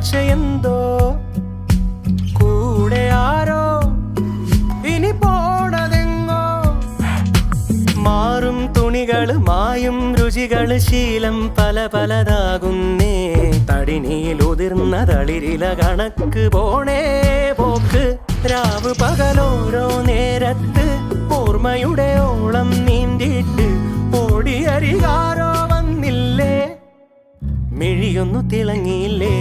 കാഴ്ചയെന്തോ കൂടെ ആരോ ഇനി പോണതെങ്ങോ മാറും തുണികള് മായും രുചികള് ശീലം പല പലതാകുന്നേ തടിനിയിൽ ഉതിർന്ന തളിരില കണക്ക് പോണേ പോക്ക് രാവ് പകലോരോ നേരത്ത് ഓർമ്മയുടെ ഓളം നീന്തിയിട്ട് ഓടിയരികാരോ വന്നില്ലേ മിഴിയൊന്നു തിളങ്ങിയില്ലേ